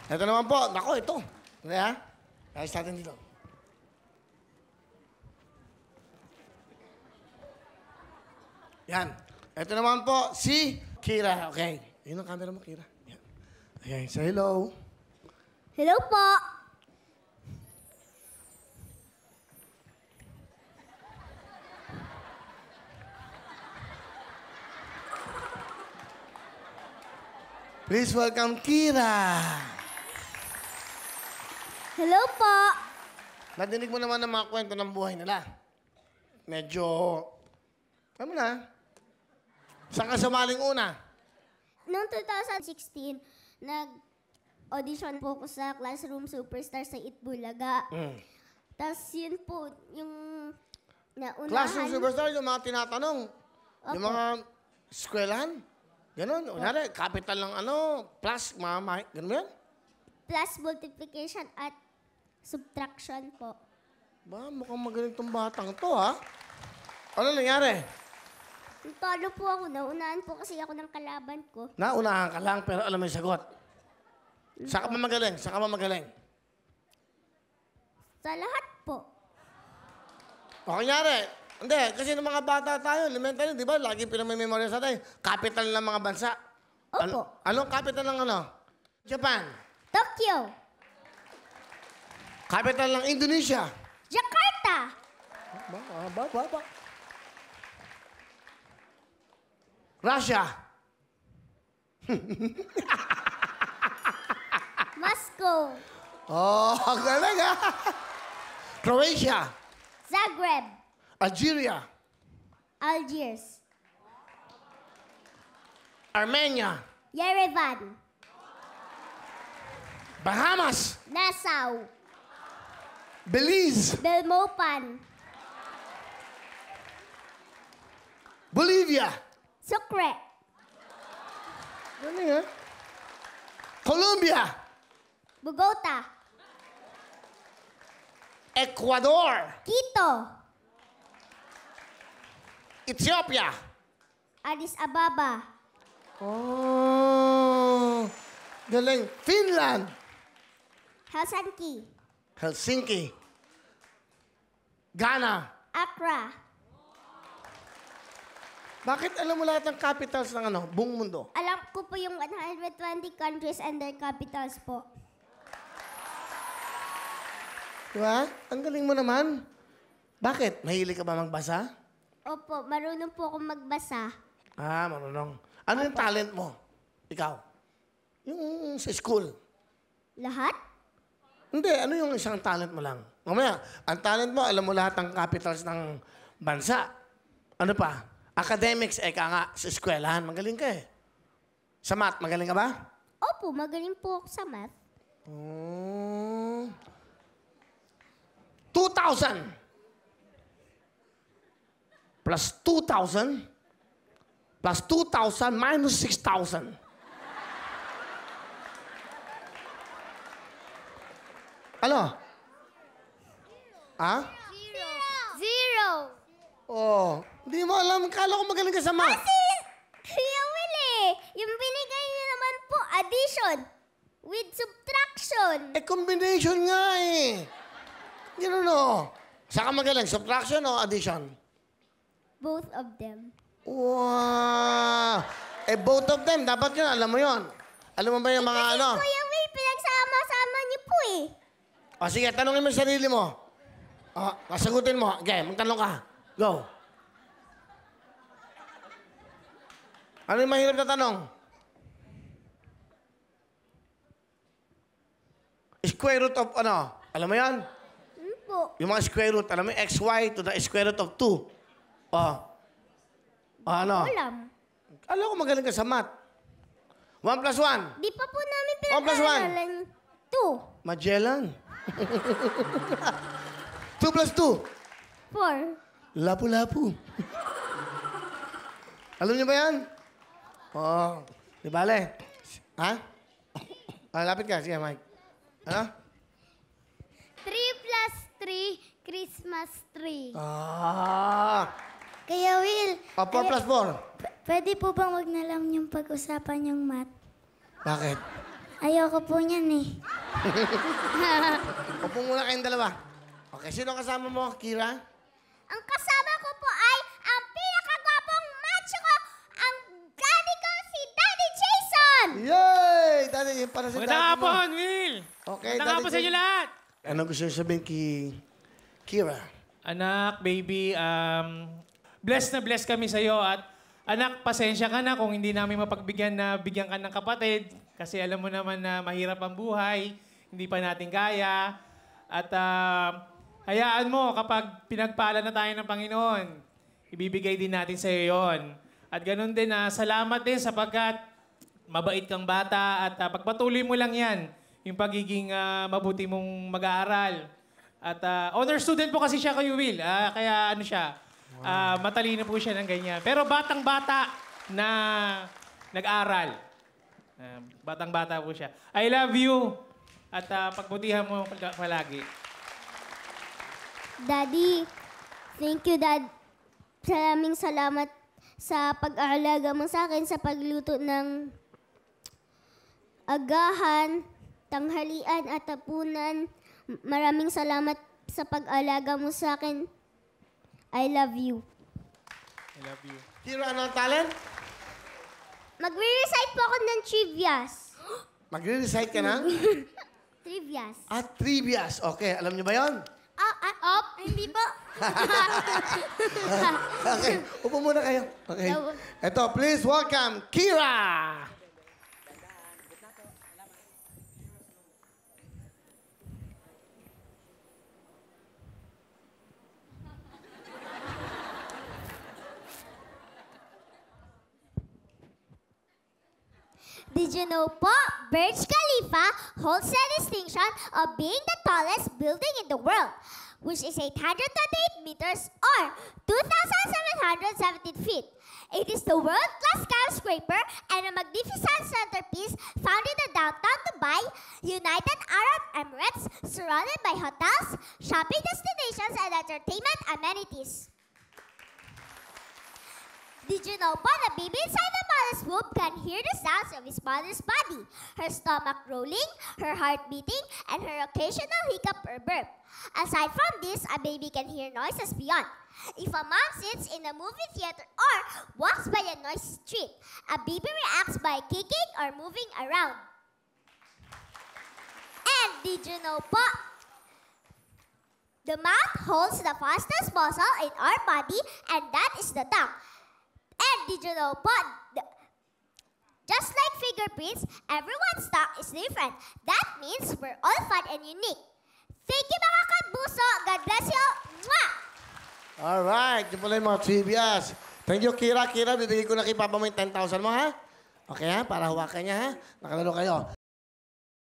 Ito naman po. Nako, ito. Okay, ha? Ayos natin dito. Yan. Ito naman po, si Kira. Okay. Yun ang camera mo, Kira. Yan. Okay, say hello. Hello po. Please welcome Kira. Hello po. Nadinig mo naman ng mga kwento ng buhay nila. Medyo... Ano na? Saan ka sumaling una? Noong 2016, nag-audition po ako sa Classroom Superstar sa Itbulaga. Tapos yun po, yung naunahan. Classroom Superstar, yung mga tinatanong. Opo. Yung mga eskwelahan. Ganon. Unari, capital ng ano, plus, ganon ba yan? Plus multiplication at subtraction po. Ba, mukhang magaling tong batang to, ha? Ano nangyari? Talo po ako. Naunahan po kasi ako ng kalaban ko. Naunahan ka lang, pero alam mo yung sagot. Saan ka pa magaling? Saan ka pa magaling? Sa lahat po. O, kanyari, hindi, kasi ng mga bata tayo, elementary, di ba, lagi pinamimemorya sa tayo, capital ng mga bansa. Opo. Anong capital ng ano? Japan. Tokyo. Capital ng Indonesia. Jakarta. Ba. Russia. Moscow. Oh, galing ha. Croatia. Zagreb. Algeria. Algiers. Armenia. Yerevan. Bahamas. Nassau. Belize. Belmopan. Bolivia. Sucre. Galing ha. Colombia. Bogota. Ecuador. Quito. Ethiopia. Addis Ababa. Oh, galing. Finland. Helsinki. Helsinki. Ghana. Accra. Bakit alam mo lahat ng capitals ng ano, buong mundo? Alam ko po yung 120 countries and their capitals po. Diba? Ang galing mo naman. Bakit? Mahilig ka ba magbasa? Opo, marunong po akong magbasa. Ah, marunong. Ano yung talent mo? Ikaw? Yung sa school? Lahat? Hindi, ano yung isang talent mo lang? Mamaya, ang talent mo, alam mo lahat ng capitals ng bansa. Ano pa? Academics, eka nga, sa eskwelahan, magaling ka eh. Sa math, magaling ka ba? Opo, magaling po ako sa math. 2,000 plus 2,000 plus 2,000 minus 6,000. Ano? Ha? Zero. Oh, hindi mo alam. Kala ko magaling ka sa math. Kuya Willie, yung binigay niyo naman po, addition with subtraction. Eh, combination nga eh. Gano'n o. Saan ka magaling? Subtraction o addition? Both of them. Wow! Eh, both of them. Dapat yun. Alam mo yun. Alam mo ba yung mga Kasi ano? Kuya Will, pinagsama-sama niyo po eh. O sige, tanongin mo yung sarili mo. O, sagutin mo. Okay, magtanong ka. Go. Ano yung mahirap na tanong? Square root of ano? Alam mo yan? Po. Yung mga square root. Alam mo yung xy to the square root of 2. O. O ano? Alam. Alam ko magaling ka sa math. 1 plus 1. Di pa po namin 1 plus 1. pinag-aaralan. 2. Magellan. 2 plus 2. 4. Lapu-lapu. Alam niyo ba yan? Oo. Di bale. Ha? Lapit ka. Sige, Mike. Ano? 3 plus 3, Christmas tree. Ah. Kaya Will, 4 plus 4. pwede po bang wag na lang yung pag-usapan yung math? Bakit? Ayoko po niyan eh. Upo muna kayong dalawa. Okay, sino kasama mo, Kira? Ang kasama ko po ay ang pinakagwapong macho ko, ang daddy ko, si Daddy Jason! Yay! Daddy, yun para si Magandang daddy mo. hapon, Will! Okay, Magandang Daddy hapon sa inyo Jason. lahat! Ano gusto niyo sabihin kay Kira? Anak, baby, blessed na blessed kami sa'yo at anak, pasensya ka na kung hindi namin mapagbigyan na bigyan ka ng kapatid kasi alam mo naman na mahirap ang buhay, hindi pa natin kaya. At hayaan mo kapag pinagpala na tayo ng Panginoon, ibibigay din natin sa iyo yon. At ganun din, salamat din sapagkat mabait kang bata at pagpatuloy mo lang yan, yung pagiging mabuti mong mag-aaral. At honor student po kasi siya kay Will, kaya ano siya, matalino po siya ng ganyan. Pero batang-bata na nag-aral. Batang-bata po siya. I love you at pagbutihan mo palagi. Daddy, thank you, Dad. Maraming salamat sa pag-aalaga mo sa akin sa pagluto ng agahan, tanghalian at hapunan. Maraming salamat sa pag-aalaga mo sa akin. I love you. I love you. Kira, ano ang talent? Magre-recite po ako ng trivias. Magre-recite ka na? Trivias. At trivias. Okay, alam niyo ba yon? Hindi po. Okay, upo muna kayo. Okay. Daw- Ito, please welcome Kira! Did you know po, Burj Khalifa holds the distinction of being the tallest building in the world, which is 828 meters or 2,717 feet. It is the world-class skyscraper and a magnificent centerpiece found in the downtown Dubai, United Arab Emirates, surrounded by hotels, shopping destinations, and entertainment amenities. Did you know po na baby inside the mother's womb can hear the sounds of his mother's body, her stomach rolling, her heart beating, and her occasional hiccup or burp. Aside from this, a baby can hear noises beyond. If a mom sits in a movie theater or walks by a noisy street, a baby reacts by kicking or moving around. And did you know po, the mouth holds the fastest muscle in our body, and that is the tongue. And did you know po, just like fingerprints, everyone's tongue is different. That means we're all fun and unique. Thank you mga kabuso. God bless you. Mwah! Alright, yun pala yung mga trivias. Thank you, Kira. Kira, bibigay ko na kay Papa mo yung 10,000 mo, ha? Okay, ha? Para hawakan niya, ha? Nakalaro kayo.